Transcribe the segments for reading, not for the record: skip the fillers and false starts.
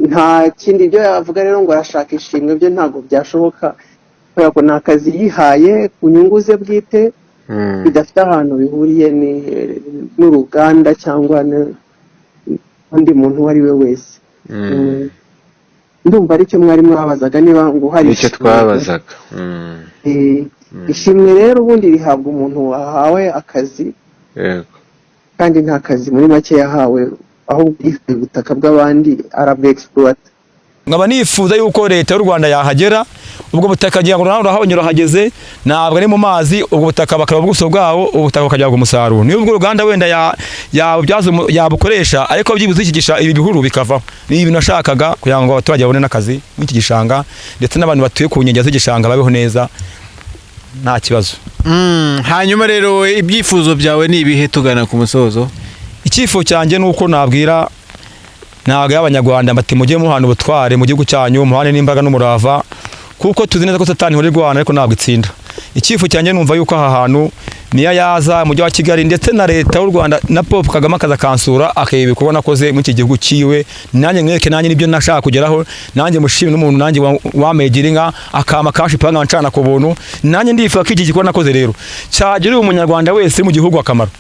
nta kindi ibyo yavuga rero ngo arashaka ishimwe byo ntabwo byashoboka kubera ko ni akazi yihaye ku nyungu ze bwite bidafite ahantu bihuriye n'uruganda cyangwa n'undi muntu uwo ari we wese. Ndumva aricyo mwari mwabazaga niba ngo hari icyo twabazaga. Ishimwe rero ubundi rihabwa umuntu wahawe akazi, kandi nta kazi muri make yahawe ahubwo ubutaka bw'abandi arabwe exploit. Nkaba nifuza yuko leta y'u Rwanda yahagera ubwo butaka ngira ngo urahonyura hageze ntabwo ari mu mazi, ubwo butaka bakaba ubuso bwawo ubutaka bukajya umusaruro. Niyo ubwo Rwanda wenda yabukoresha ariko byibuze ikigisha ibi bihuru bikava. Ni ibintu nashakaga kugira ngo abaturage babone n'akazi muri iki gishanga ndetse n'abantu batuye ku nkengero z'igishanga babeho neza nta kibazo. Hanyuma rero ibyifuzo byawe ni ibihe tugana ku musozo? Icyifo cyanjye nuko nabwira ntabwo y'abanyarwanda bati mujye muhana ubutware mu gihugu cyanyu, muhane n'imbaga n'umurava kuko tuzi neza ko Satani hori Rwanda ariko ntabwo itsinda. Icyifo cyanjye numva yuko aha hantu niya yaza mu mujyi wa Kigali ndetse na leta y'u Rwanda na Paul Kagame akaza kansura akayebe kubona koze mu iki gihugu ciwe, nanjye mweke nanjye nibyo nashaka kugeraho, nanjye mushimye n'umuntu nanjye wamegira inka akama kashi panga ncana ku buntu, nanjye ndifuza ko iki gikorwa nakoze rero cyagirira umunyarwanda wese mu gihugu akamaro.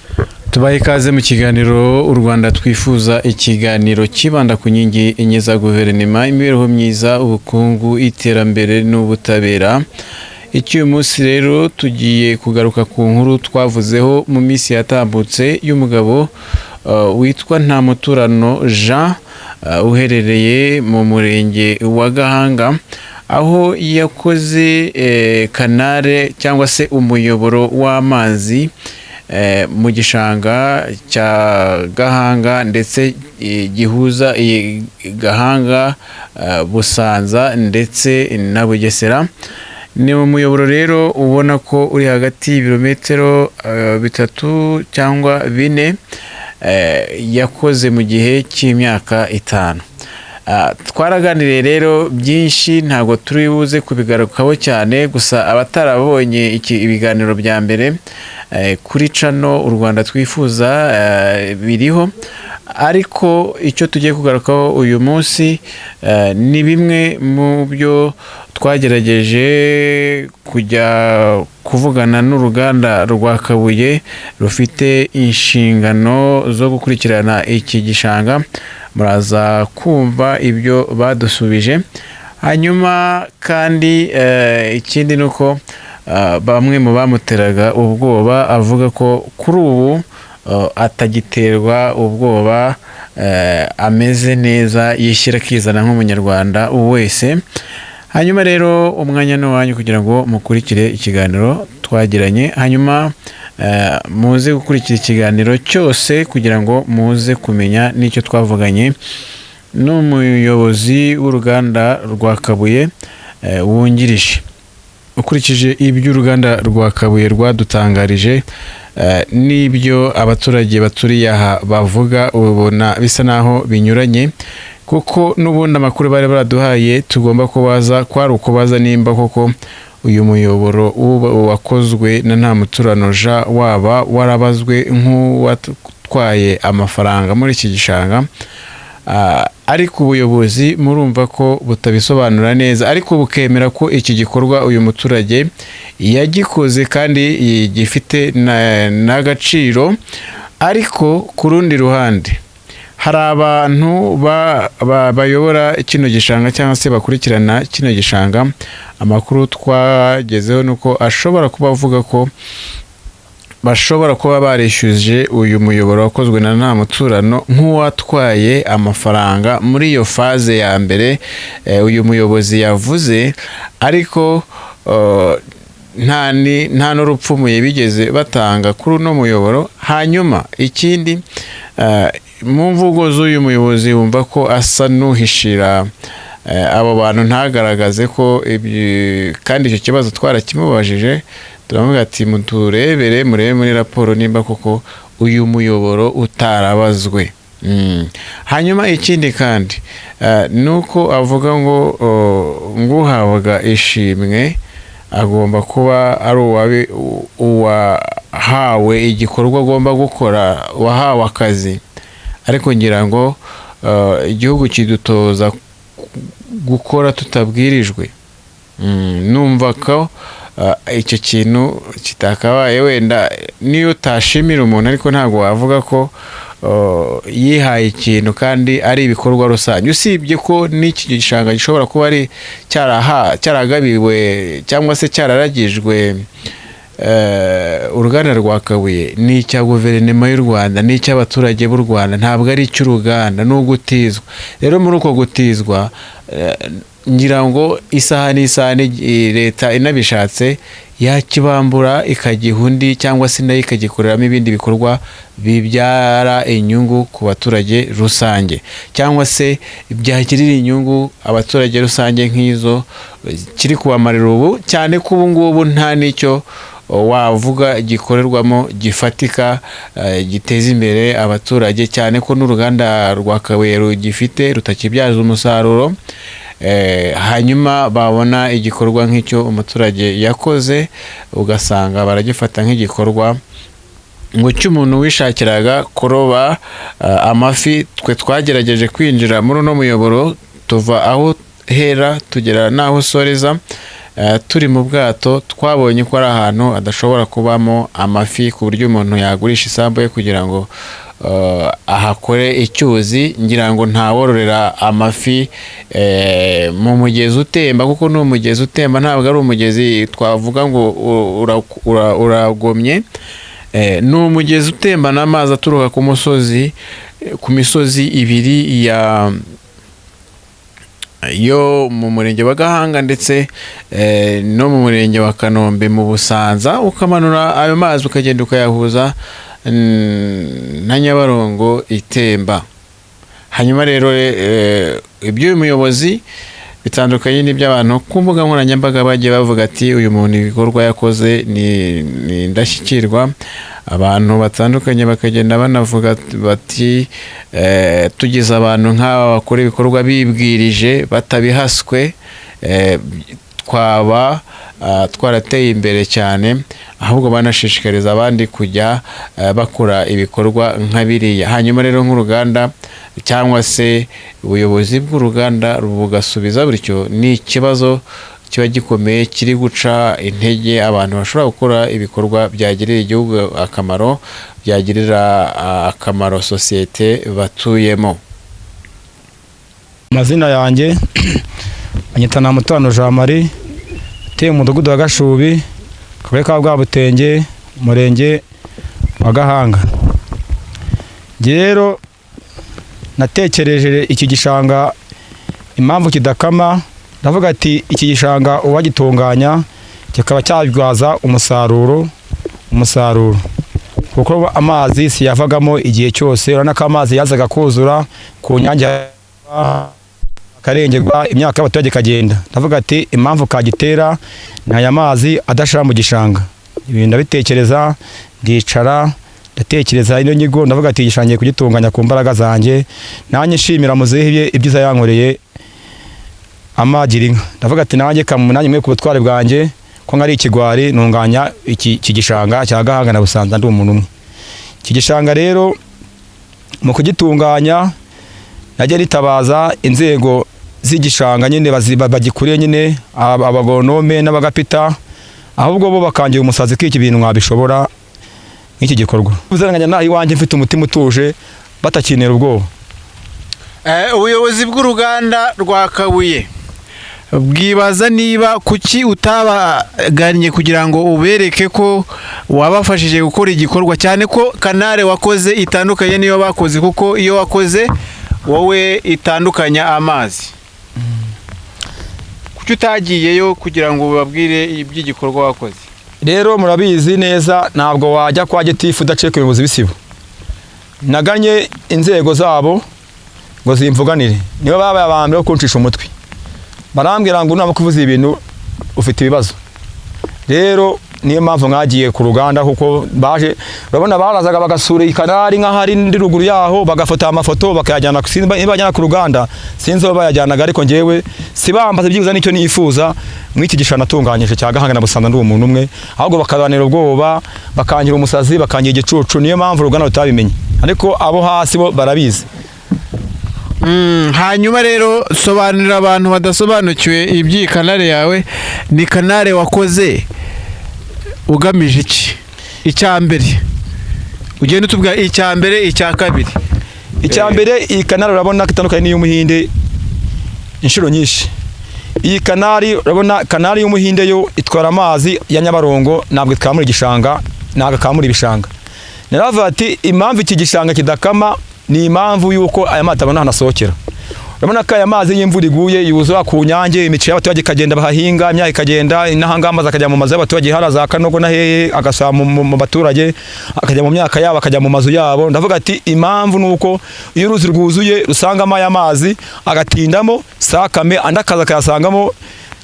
Tubaye ikaze mu kiganiro u Rwanda twifuza, ikiganiro kibanda ku nkingi enye za guverinoma, imibereho myiza, ubukungu, iterambere n'ubutabera. Uyu munsi rero tugiye kugaruka ku nkuru twavuzeho mu minsi yatambutse y'umugabo witwa Ntamuturano Jean uherereye mu murenge wa Gahanga, aho yakoze kanare cyangwa se umuyoboro w'amazi mu gishanga cya Gahanga ndetse gihuza Gahanga, Busanza ndetse na Bugesera. Ni umuyoboro rero ubona ko uri hagati y'ibirometero 3 cyangwa 4, yakoze mu gihe cy'imyaka 5. Twaraganiriye rero byinshi, ntabwo turi buze kubigarukaho cyane, gusa abatarabonye ibiganiro bya mbere kuri cano u Rwanda twifuza biriho, ariko icyo tugiye kugarukaho uyu munsi ni bimwe mu byo twagerageje kujya kuvugana n'uruganda rwa Kabuye rufite inshingano zo gukurikirana iki gishanga. Muraza kumva ibyo badusubije. Hanyuma kandi ikindi nuko bamwe mu bamuteraga ubwoba avuga ko kuri ubu atagiterwa ubwoba, ameze neza, yishyira akizana nk'umunyarwanda wese. Hanyuma rero umwanya ni wanyu kugira ngo mukurikire ikiganiro twagiranye, hanyuma muze gukurikira ikiganiro cyose kugira ngo muze kumenya n'icyo twavuganye n'umuyobozi w'uruganda rwa Kabuye wungirije. Ukurikije ibyo uruganda rwa Kabuye rwadutangarije n'ibyo abaturage baturiye aha bavuga, ubona bisa naho binyuranye, kuko n'ubundi amakuru bari baraduhaye tugomba kubaza kwari ukubaza nimba koko uyu muyoboro wakozwe na Ntamuturano Jean waba warabazwe nk'uwatwaye amafaranga muri iki gishanga. Ariko ubuyobozi murumva ko butabisobanura neza, ariko bukemera ko iki gikorwa uyu muturage yagikoze kandi gifite n'agaciro. Ariko ku rundi ruhande hari abantu bayobora kino gishanga cyangwa se bakurikirana kino gishanga. Amakuru twagezeho nuko ashobora kuba avuga ko bashobora kuba barishyuje uyu muyoboro wakozwe na Ntamuturano nk'uwatwaye amafaranga muri iyo faze ya mbere uyu muyobozi yavuze, ariko nta n'urupfumuye bigeze batanga kuri uno muyoboro. Hanyuma ikindi mu mvugo z'uyu muyobozi wumva ko asa n'uhishira abo bantu, ntagaragaze ko kandi icyo kibazo twarakimubajije, turavuga ati muturebere murebe muri raporo nimba koko uyu muyoboro utarabazwe. Hanyuma ikindi kandi nuko avuga ngo nguhabwa ishimwe agomba kuba ari uwahawe igikorwa agomba gukora, wahawe akazi. Ariko ngira ngo igihugu kidutoza gukora tutabwirijwe. Numva ko icyo kintu kitakabaye, wenda niyo utashimira umuntu ariko ntabwo wavuga ko yihaye ikintu kandi ari ibikorwa rusange. Usibye ko n'iki gishanga gishobora kuba ari cyaragabiwe cyangwa se cyararagijwe uruganda rwa Kabuye, ni icya guverinoma y'u Rwanda, ni icy'abaturage b'u Rwanda, ntabwo ari icy'uruganda. Ni ugutizwa. Rero muri uko gutizwa ngira ngo isaha n'isaha leta inabishatse yakibambura ikagiha undi, cyangwa se nayo ikagikoreramo ibindi bikorwa bibyara inyungu ku baturage rusange, cyangwa se byagirira inyungu abaturage rusange nk'izo kiri kubamarira ubu, cyane ko ubu ngubu nta n'icyo wavuga gikorerwamo gifatika giteza imbere abaturage, cyane ko n'uruganda rwa Kabuye rugifite rutakibyaza umusaruro. Hanyuma babona igikorwa nk'icyo umuturage yakoze, ugasanga baragifata nk'igikorwa ngo cy'umuntu wishakiraga kuroba amafi. Twe twagerageje kwinjira muri uno muyoboro, tuva aho hera tugera n'aho soreza, turi mu bwato twabonye ko ari ahantu adashobora kubamo amafi, ku buryo umuntu yagurisha isambu ye kugira ngo ahakore icyuzi. Ngira ngo ntawororera amafi mu mugezi utemba, kuko ni umugezi utemba, ntabwo ari umugezi twavuga ngo uragomye. Ni umugezi utemba n'amazi aturuka ku musozi, ku misozi ibiri yo mu murenge wa Gahanga ndetse no mu murenge wa Kanombe mu Busanza, ukamanura ayo mazi ukagenda ukayahuza na Nyabarongo itemba. Hanyuma rero iby'uyu muyobozi bitandukanye n'iby'abantu ku mbuga nkoranyambaga bagiye bavuga ati uyu muntu ibikorwa yakoze ni indashyikirwa. Abantu batandukanye bakagenda banavuga bati tugize abantu nk'aba bakora ibikorwa bibwirije batabihaswe, twaba twarateye imbere cyane, ahubwo banashishikariza abandi kujya bakora ibikorwa nka biriya. Hanyuma rero nk'uruganda cyangwa se ubuyobozi bw'uruganda bugasubiza bityo, ni ikibazo kiba gikomeye kiri guca intege abantu bashobora gukora ibikorwa byagirira igihugu akamaro, byagirira akamaro sosiyete batuyemo. Amazina yanjye anyita Namutano Jean Marie, utuye mu mudugudu wa Gashubi, Akarere ka Bwabutenge, Umurenge wa Gahanga. Rero natekereje iki gishanga impamvu kidakama, ndavuga ati iki gishanga uwagitunganya kikaba cyabyaza umusaruro, kuko amazi si yavagamo igihe cyose. Urabona ko amazi yazaga kuzura ku nyange akarengerwa, imyaka y'abaturage ikagenda. Ndavuga ati impamvu kagitera ni aya mazi adashira mu gishanga. Ibi ndabitekereza, ndicara ndatekereza ino nyigo, ndavuga ati gishangiye kugitunganya ku mbaraga zanjye, nanjye nshimira muzehe ibyiza yankoreye amagira inka. Ndavuga ati nanjye kamunanye mwe ku butware bwanjye ko ngari ikigwari ntunganya iki gishanga cya Gahanga na Busanza ndi umuntu umwe. Iki gishanga rero mu kugitunganya najye ritabaza inzego z'igishanga nyine bagikuriye nyine abagonome n'abagapita, ahubwo bo bakangira umusazi k'iki bintu mwabishobora nk'iki gikorwa. Uzaranganya naho iwanjye mfite umutima utuje batakinera ubwoba. Ubuyobozi bw'uruganda rwa Kabuye bwibaza niba kuki utabagannye kugira ngo ubereke ko wabafashije gukora igikorwa, cyane ko kanare wakoze itandukanye niyo bakoze, kuko iyo wakoze wowe itandukanya amazi. Kuki utagiyeyo kugira ngo ubabwire iby'igikorwa wakoze? Rero murabizi neza ntabwo wajya kwa gitifu udaceka ubuyobozi bisibo. Naganye inzego zabo ngo zimvuganire, nibo babaye abambere kuncisha umutwe, barambwira ngo naba kuvuza ibintu ufite ibibazo. Rero niyo mpamvu mwagiye ku ruganda, kuko baje urabona barazaga bagasura ikanari nk'ahari ndi ruguru yaho, bagafata amafoto bakayajyana bajyana ku ruganda, sinzi aho bayajyanaga, ariko njyewe sibambaza byibuza nicyo nifuza mw'iki gishana natunganyije cya Gahanga na Busanza ndi umuntu umwe, ahubwo bakabanira ubwoba, bakangira umusazi, bakangira igicucu. Niyo mpamvu uruganda rutabimenye, ariko abo hasi bo barabizi. hanyuma rero sobanurira abantu badasobanukiwe iby'iyi kanale yawe. Ni kanale wakoze ugamije iki? Icya mbere ugenda utubwira icya mbere, icya kabiri. Icya mbere, iyi kanale urabona itandukanye n'iy'umuhinde inshuro nyinshi. Iyi kanali urabona, kanali y'umuhinde yo itwara amazi ya Nyabarongo, ntabwo ikamura igishanga, ntabwo akamura ibishanga. Naravuga ati impamvu iki gishanga kidakama ni impamvu yuko aya mazi abona hanasohokera. Urabona ko aya mazi y'imvura iguye yuzuza ku nyange, imiceri y'abaturage ikagenda bahahinga, imyaka ikagenda, n'ahanga amazi akajya mu mazu y'abaturage, haraza Kanogo na hehe agasaba mu baturage, akajya mu myaka yabo, akajya mu mazu yabo. Ndavuga ati impamvu nuko iyo uruzi rwuzuye rusangamo aya mazi agatindamo Sakame, andi akaza akayasangamo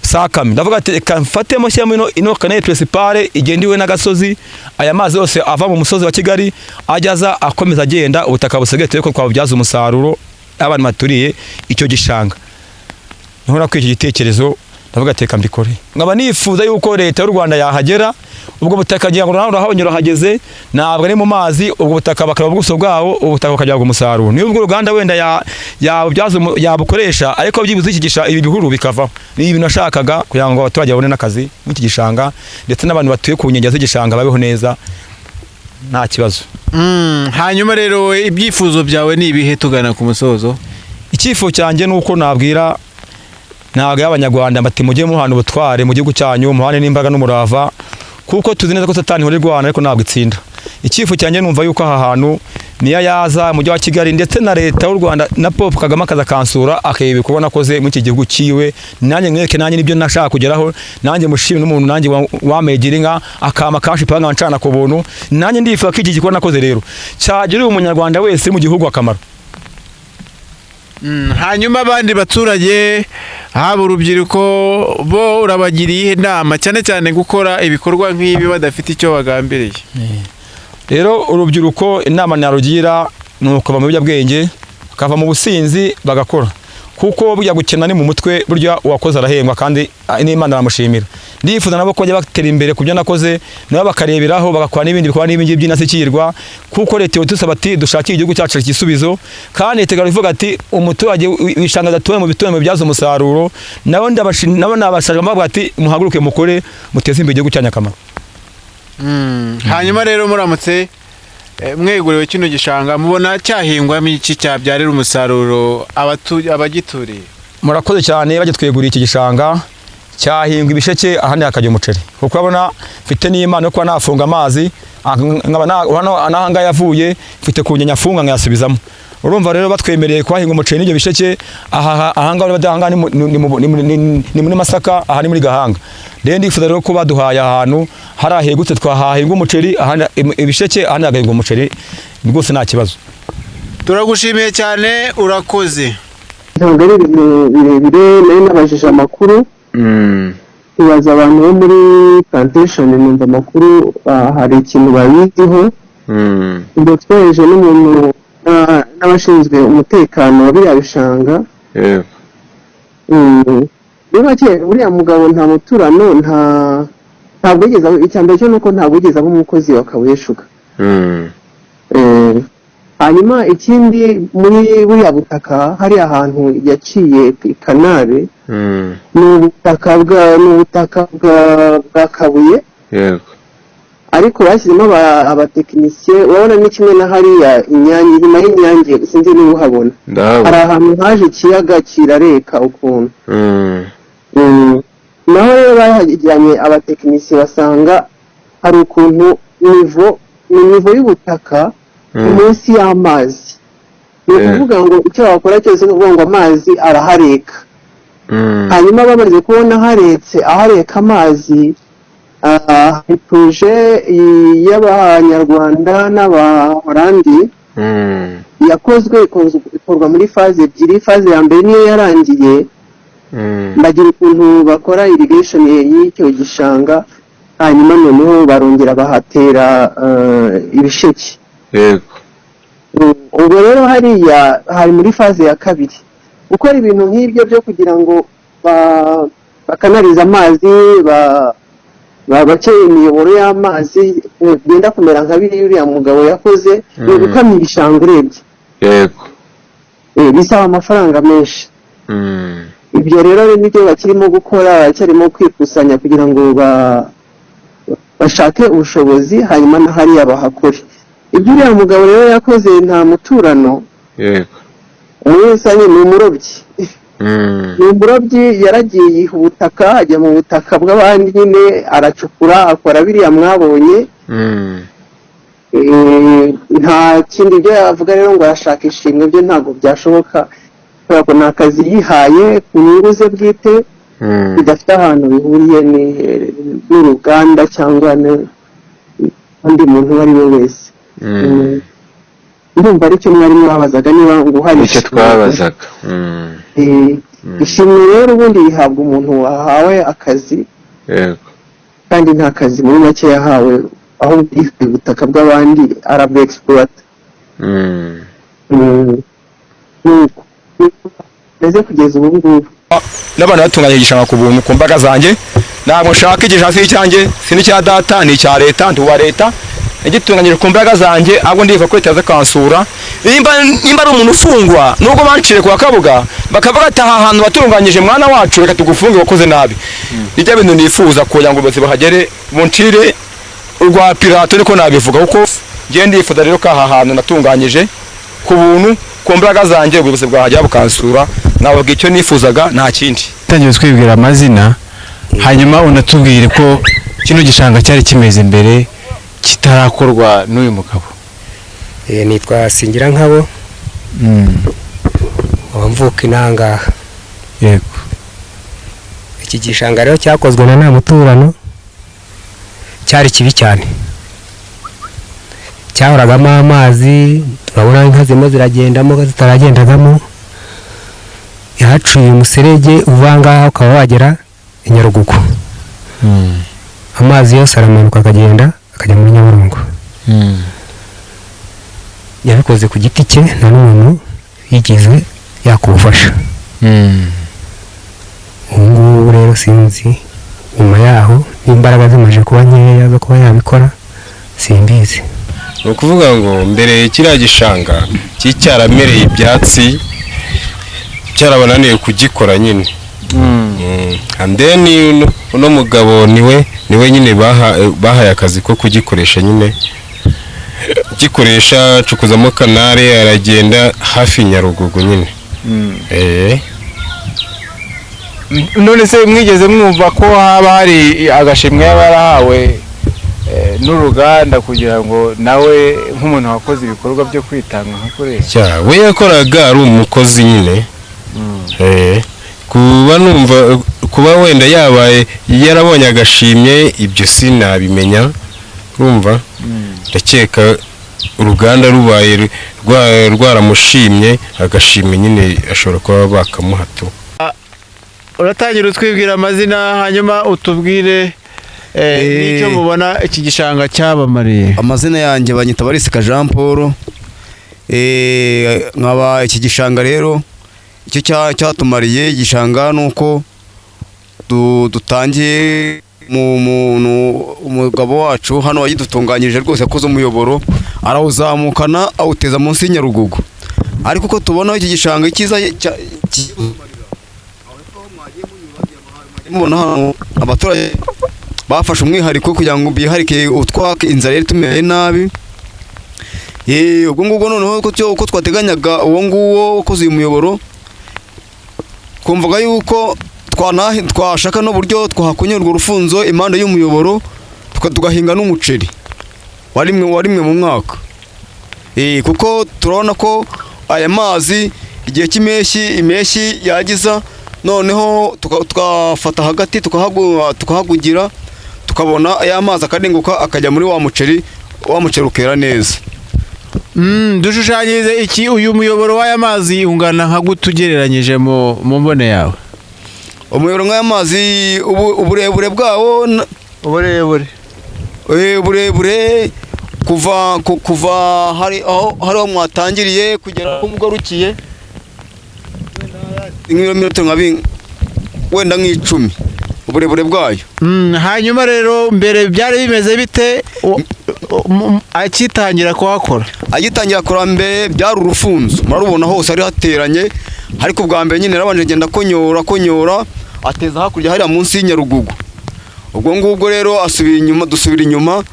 Sakame. Ndavuga ati reka mfatemo shyamo ino kanale principale igendiwe n'agasozi, aya mazi yose ava mu musozi wa Kigali ajyaza akomeza agenda, ubutaka busigaye ko twabubyaza umusaruro abantu baturiye icyo gishanga. Niho nakwiye iki gitekerezo, ndavuga ati reka mbikore. Nkaba nifuza yuko leta y'u Rwanda yahagera, ubwo butaka ngira ngo urahonyura hageze, ntabwo ari mu mazi, ubwo butaka bakaraba ubuso bwawo, ubutaka bakajyaga umusaruro. Niyo ubwo Ruganda wenda yabukoresha, ariko byibuze iki gisha ibi bihuru bikavaho. Ni ibintu nashakaga kugira ngo abaturage babone n'akazi mu iki gishanga, ndetse n'abantu batuye ku nkengero z'igishanga babeho neza nta kibazo. Hanyuma rero ibyifuzo byawe ni ibihe tugana ku musozo? Icyifuzo cyanjye nuko nabwira y'Abanyarwanda bati mujye muhana ubutware mu gihugu cyanyu, muhane n'imbaga n'umurava, kuko tuzi neza ko Satani ihora irwana ariko ntabwo itsinda. Icyifuzo cyanjye numva yuko aha hantu niyo yaza mujyi wa Kigali, ndetse na leta y'u Rwanda na Paul Kagame akaza kansura akareba ibikorwa nakoze muri iki gihugu ciwe, nanjye mwereke nanjye nibyo nashaka kugeraho, nanjye mushime n'umuntu nanjye wamegera inka akama kashi panga ncana ku buntu, nanjye ndifuza ko iki gikorwa nakoze rero cyagirira umunyarwanda wese mu gihugu akamaro. Hanyuma abandi baturage haba urubyiruko bo urabagiriye inama cyane cyane gukora ibikorwa nk'ibi badafite icyo bagambiriye? Rero urubyiruko inama narugira ni ukava mu biyobyabwenge, bakava mu businzi bagakora, kuko burya gukena ni mu mutwe, burya uwakoze arahembwa kandi n'Imana aramushimira. Ndifuza nabo ko bajya batera imbere ku byo nakoze, nabo bakareberaho bagakora n'ibindi bikorwa n'ibindi by'inashyikirwa, kuko leta idusaba ati dushakire igihugu cyacu igisubizo, kandi leta ivuga ati umuturage wishanga adatuye mu bituye mu byazo umusaruro, nabo nabashaka bavuga ati muhaguruke mukore muteze imbere igihugu cyanyu akamaro. Hanyuma rero muramutse mweguriwe kino gishanga mubona cyahingwamo iki cyabyarira umusaruro abagituriye? Murakoze cyane, bagitweguriye iki gishanga cyahingwa ibisheke, ahandi hakajya umuceri, kuko abona mfite n'Imana yo kuba nafunga amazi n'ahanga yavuye, mfite kunyenya afunga nkayasubizamo. Urumva rero batwemereye kwahinga umuceri n'ibyo bisheke, ahanga ni muri Masaka, aha ni muri Gahanga. Rero ndifuza rero ko baduhaye ahantu hari ahegutse twahahinga umuceri, ibisheke, ahandi hagahinga umuceri, rwose nta kibazo. Turagushimiye cyane, urakoze. Ntabwo ari ibintu birebire, nari nabajije amakuru, tubaza abantu bo muri plantation, numva amakuru hari ikintu babiziho, ubwo twereje n'umuntu n'abashinzwe umutekano wa biriya bishanga. Uriya mugabo nta muturano, ntabwo yigeze, icyambere cyo nuko ntabwo yigeze aba umukozi wa Kabuye Sugar. Hanyuma ikindi, muri buriya butaka hari ahantu yaciye kanale, ni ubutaka bwa Kabuye, ariko bashyizemo abatekinisiye. Urabona ni kimwe na hariya Inyange, inyuma y'Inyange sinzi niba uhabona, hari ahantu haje ikiyaga kirareka ukuntu. Naho rero bahajyanye abatekinisiye, basanga hari ukuntu nivo y'ubutaka munsi y'amazi. Ni ukuvuga ngo icyo wakora cyose ni ukuvuga ngo amazi arahareka. Hanyuma bamaze kubona ahareka amazi, hari proje y'Abanyarwanda n'Abahorandi yakozwe, ikorwa muri faze ebyiri. Faze ya mbere niyo yarangiye, bagira ukuntu bakora irrigation y'icyo gishanga, hanyuma noneho barongera bahatera ibisheke. Ubwo rero hariya hari muri faze ya kabiri gukora ibintu nk'ibyo byo kugira ngo bakanariza amazi, babace imiyoboro y'amazi, bigenda kumera nka biriya uriya mugabo yakoze, ni ugukamira ibishanga urebye. bisaba amafaranga menshi. Ibyo rero nibyo bakirimo gukora, cyarimo kwikusanya kugira ngo bashake ubushobozi hanyuma na hariya bahakore. Ibyo uriya mugabo rero yakoze nta muturano. Yego. Umusanye ni umurobyi. Ni umurobyi yaragiye yiha ubutaka, ajya mu butaka bw'abandi nyine aracukura, akora biriya mwabonye. Nta kindi byo yavuga rero ngo arashaka ishimwe, byo ntabwo byashoboka kubera ko ni akazi yihaye ku nyungu ze bwite, bidafite ahantu bihuriye n'uruganda cyangwa n'undi muntu uwo ari we wese. Ndumva aricyo mwari mwabazaga, niba ngo hari icyo twabazaga. Ishimwe rero ubundi rihabwa umuntu wahawe akazi. Yego. Kandi nta kazi muri make yahawe, aho yihaye ubutaka bw'abandi arabu exploit. Meze kugeza ubu ngubu n'abana batunganya igishanga ku buntu ku mbaga zanjye. Ntabwo nshaka igishanga cy'icyanjye, si n'icya data, ni icya leta, ndi uwa leta. Igitunganyije ku mbaga zanjye, ahubwo ndiva ko itaza kansura. Nimba ari umuntu ufungwa, nubwo bancire kwa Kabuga bakavuga ati aha hantu watunganyije mwana wacu, reka tugufunge wakoze nabi. Ibyo bintu nifuza kugira ngo bose bahagere buncire urwa Pilato, niko nabivuga, kuko ngiye ndifuza rero ko aha hantu natunganyije ku buntu ku mbaga zanjye ubuyobozi bwahagera bukansura. Nawe bw'icyo nifuzaga nta kindi. Tangiye twibwira amazina, hanyuma unatubwire ko kino gishanga cyari kimeze mbere kitarakorwa n'uyu mugabo. Nitwa Singirankabo. Mvuka inangaha. Yego. Iki gishanga rero cyakozwe na nta muturano, cyari kibi cyane. Cyahoragamo amazi, turabona inka zimwe ziragendamo zitaragendagamo. Yahacuye umuserege uvanga ukaba wagera i Nyarugugu. Amazi yose aramanuka akagenda akajya muri Nyabarongo. Yabikoze ku giti cye, nta n'umuntu yigize yakubufasha. Ubu ngubu rero sinzi nyuma yaho n'imbaraga zimaje kuba nkeya zo kuba yabikora, simbizi. Ni ukuvuga ngo mbere kiriya gishanga cyaramereye ibyatsi, cyarabananiye kugikora nyine. And then uno mugabo niwe nyine bahaye akazi ko kugikoresha nyine. Gikoresha cukuzamo kanare, aragenda hafi Nyarugugu nyine. None se mwigeze mwumva ko haba hari agashimwe yabarahawe n'uruganda kugira ngo nawe nk'umuntu wakoze ibikorwa byo kwitanga nkakoresha? We yakoraga ari umukozi nyine. Kuba wenda yabaye yarabonye agashimye, ibyo sinabimenya. Urumva? Ndakeka uruganda rubaye rwaramushimye agashimye nyine, ashobora kuba bakamuhato. Uratangira utwibwira amazina, hanyuma utubwire n'icyo mubona iki gishanga cyabamariye. Amazina yanjye banyita Barisika Jean Paul. Nkaba iki gishanga rero icyo cyatumariye igishanga nuko dutangiye umugabo wacu hano wayidutunganyije rwose, yakoze umuyoboro arawuzamukana awuteza munsi y'Nyarugugu. Ariko uko tubona iki gishanga icyiza mubona hano abaturage bafashe umwihariko kugira ngo biharike utwaka inzara yari tumeye nabi. Ubwo ngubwo noneho uko twateganyaga uwo nguwo ukoze uyu muyoboro, twumvaga yuko twashaka n'uburyo twahakunya urwo rufunzo impande y'umuyoboro tugahinga n'umuceri warimwe mu mwaka. Kuko turabona ko aya mazi igihe impeshyi yagiza, noneho tukafata hagati tukahagugira, tukabona aya mazi akadenguka akajya muri wa muceri ukera neza. Dushushanyirize iki uyu muyoboro w'aya mazi ungana nka gute ugereranyije mu mbone yawe? Umuyoboro w'aya mazi uburebure bwawo, uburebure kuva hariho mwatangiriye kugera ku mugarukiye wenda nk'icumi. uburebure bwayo. Hanyuma rero mbere byari bimeze bite akitangira kuhakora? Agitangira kora mbere byari urufunzo, murarubona hose ari hateranye, ariko bwa mbere nyine narabanje genda konyora ateza hakurya hariya munsi y'Inyarugugu. Ubwo ngubwo rero dusubira inyuma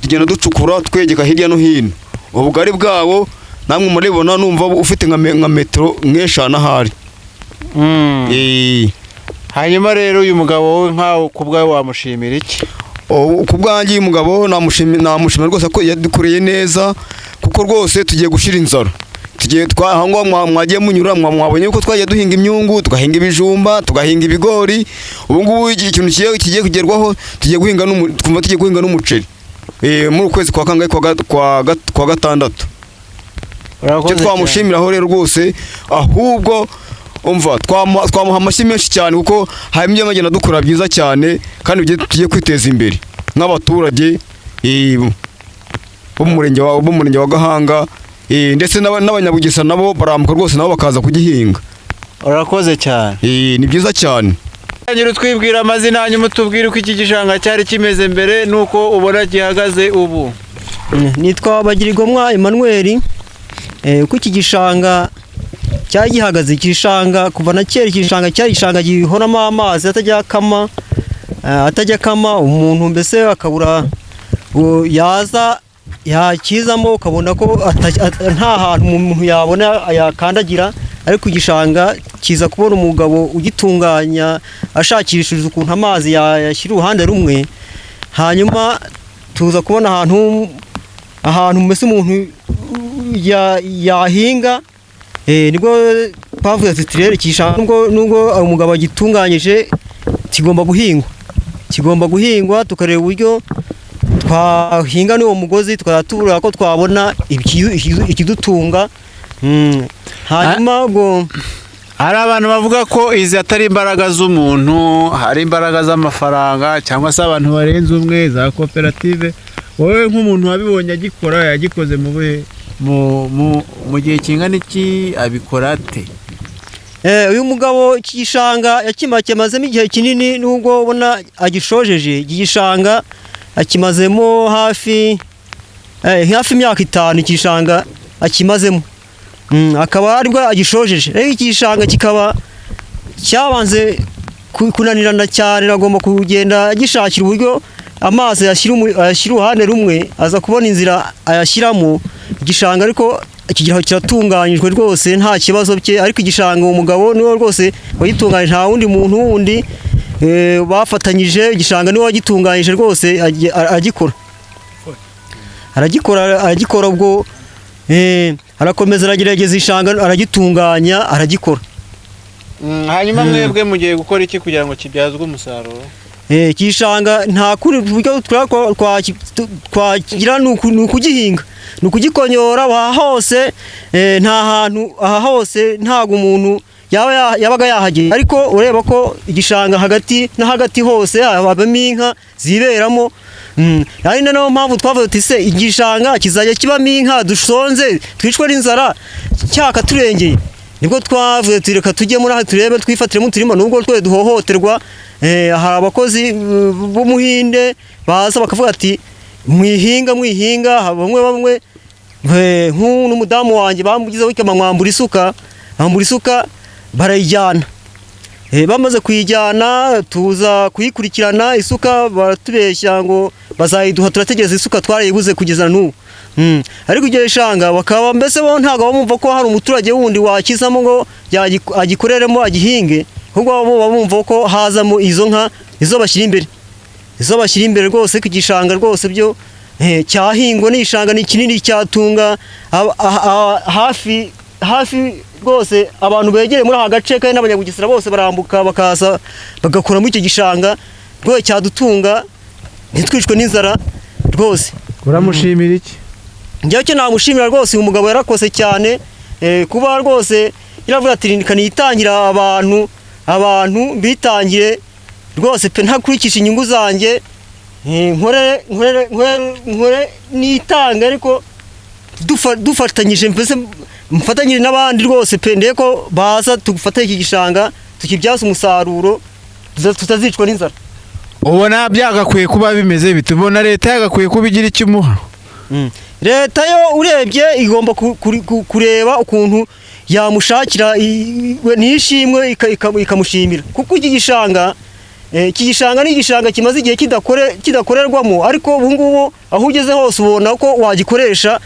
tugenda ducukura twegeka hirya no hino. Ubugari bwawo namwe muribona, numva ufite nka metero nk'eshanu ahari. Hanyuma rero uyu mugabo wowe nkaho kubwawe wamushimira iki? Ku bwanjye uyu mugabo namushimira rwose ko yadukoreye neza, kuko rwose tugiye gushira inzara. Tugiye twahangwa mwagiye munyura mwabonye ko twagiye duhinga imyungu, tugahinga ibijumba, tugahinga ibigori. Ubu ngubu ikintu kigiye kugerwaho, tugiye guhinga n'umuceri muri ukwezi kwa kangahe, kwa gatandatu. Cyo twamushimiraho rero rwose, ahubwo umva twamuha amashyi menshi cyane, kuko hari ibyo magenda dukora byiza cyane kandi tugiye kwiteza imbere nk'abaturage bo mu murenge wa Gahanga, ndetse n'abanyabugisa nabo barambuka rwose nabo bakaza kugihinga. Urakoze cyane. Ni byiza cyane. Nyiri twibwira amazina hanyuma tubwire uko iki gishanga cyari kimeze mbere nuko ubona gihagaze ubu. Nitwa Bagirigomwa Emmanuel. Uko iki gishanga cyari gihagaze, igishanga kuva na kera igishanga cyari igishanga gihoramo amazi atajya kama umuntu mbese akabura yaza yakizamo, ukabona ko nta hantu umuntu yabona yakandagira, ariko igishanga kiza kubona umugabo ugitunganya ashakishije ukuntu amazi yashyira uruhande rumwe, hanyuma tuza kubona ahantu mbese umuntu yahinga. Nibwo twavuze tuti rero igishanga nubwo umugabo agitunganyije kigomba guhingwa, tukareba uburyo twahinga n'uwo mugozi, tukatubura ko twabona ikidutunga. Hanyuma ubwo hari abantu bavuga ko izi atari imbaraga z'umuntu, hari imbaraga z'amafaranga cyangwa se abantu barenze umwe, za koperative. Wowe nk'umuntu wabibonye agikora, yagikoze mu gihe kingana iki, abikora ate? Uyu mugabo iki gishanga yakimazemo igihe kinini, nubwo ubona agishojeje. Iki gishanga akimazemo hafi imyaka 5 iki gishanga akimazemo, akaba aribwo agishojeje. Rero iki gishanga kikaba cyabanze kunanirana cyane, agomba kugenda agishakira uburyo amazi yashyira uruhande rumwe, aza kubona inzira ayashyiramo igishanga, ariko ikigeraho kiratunganyijwe rwose nta kibazo bye. Ariko igishanga umugabo niwe rwose wagitunganyije, nta wundi muntu wundi bafatanyije. Igishanga niwe wagitunganyije rwose, aragikora ubwo arakomeza aragerageza igishanga aragitunganya aragikora. Hanyuma mwebwe mugiye gukora iki kugira ngo kibyazwe umusaruro? Igishanga nta kuri buryo twagira ni ukugihinga, ni ukugikonyora hose. Nta hantu hose ntago umuntu yabaga yahagera, ariko ureba ko igishanga hagati na hagati hose habamo inka ziberamo. Ari nayo mpamvu twavuze tuti se igishanga kizajya kibamo inka dushonze twicwe n'inzara cyaka turengeye. Nibwo twavuze tureka tujye muri aha turebe twifatire mu turimo, nubwo twe duhohoterwa. Hari abakozi b'umuhinde baza bakavuga ati mwihinga bamwe n'umudamu wanjye bamugizeho mwambura isuka barayijyana. Bamaze kuyijyana tuza kuyikurikirana, isuka baratubeshya ngo bazayiduha, turategereza isuka twarayibuze kugeza n'ubu. Ariko iryo gishanga bakaba mbese bo ntago bamumva ko hari umuturage wundi wakizamo ngo agikoreremo agihinge, ahubwo bamumva ko hazamo izo nka izo bashyira imbere rwose. Ku gishanga rwose byo cyahingwa, n'igishanga ni kinini cyatunga hafi rwose abantu begereye muri aha gace, kandi n'abanyabugisira bose barambuka bakaza bagakora muri icyo gishanga rwose cyadutunga ntitwicwe n'inzara rwose. Uramushimira iki? Njyewe cyo namushimira rwose, uyu mugabo yarakoze cyane kuba rwose yaravuga ati nitangira abantu bitangire rwose pe ntakurikisha inyungu zanjye, nkore nitanga, ariko dufatanyije mbese mfatanyije n'abandi rwose pe, ndeko baza tugufatanye iki gishanga tukibyaza umusaruro tutazicwa n'inzara. ubona byagakwiye kuba bimeze bite? Ubona leta yagakwiye kuba igira icyo imuha? Leta yo urebye igomba kureba ukuntu yamushakira nishimwe ikamushimira, kuko iki gishanga ni igishanga kimaze igihe kidakorerwamo, ariko ubu ngubu aho ugeze hose ubona ko wagikoresha,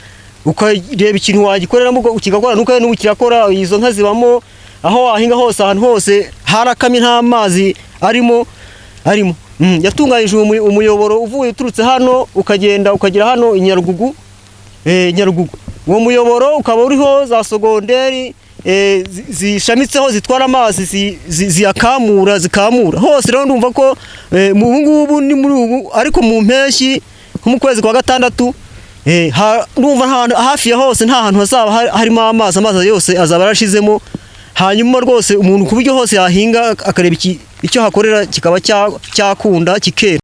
ukareba ikintu wagikoreramo kigakora, nuko n'ubu kirakora. Izo nka zibamo, aho wahinga hose, ahantu hose harakamye nta mazi arimo. Yatunganyije umuyoboro uvuye uturutse hano ukagera hano i Nyarugugu. Uwo muyoboro ukaba uriho za sogonderi zishamitseho zitwara amazi zikamura hose. Rero ndumva ko mu ngubu ni muri ubu, ariko mu mpeshyi nko mu kwezi kwa gatandatu ndumva hafi ya hose nta hantu hazaba harimo amazi yose azaba arashizemo. Hanyuma rwose umuntu ku buryo hose yahinga akareba icyo hakorera kikaba cyakunda kikera.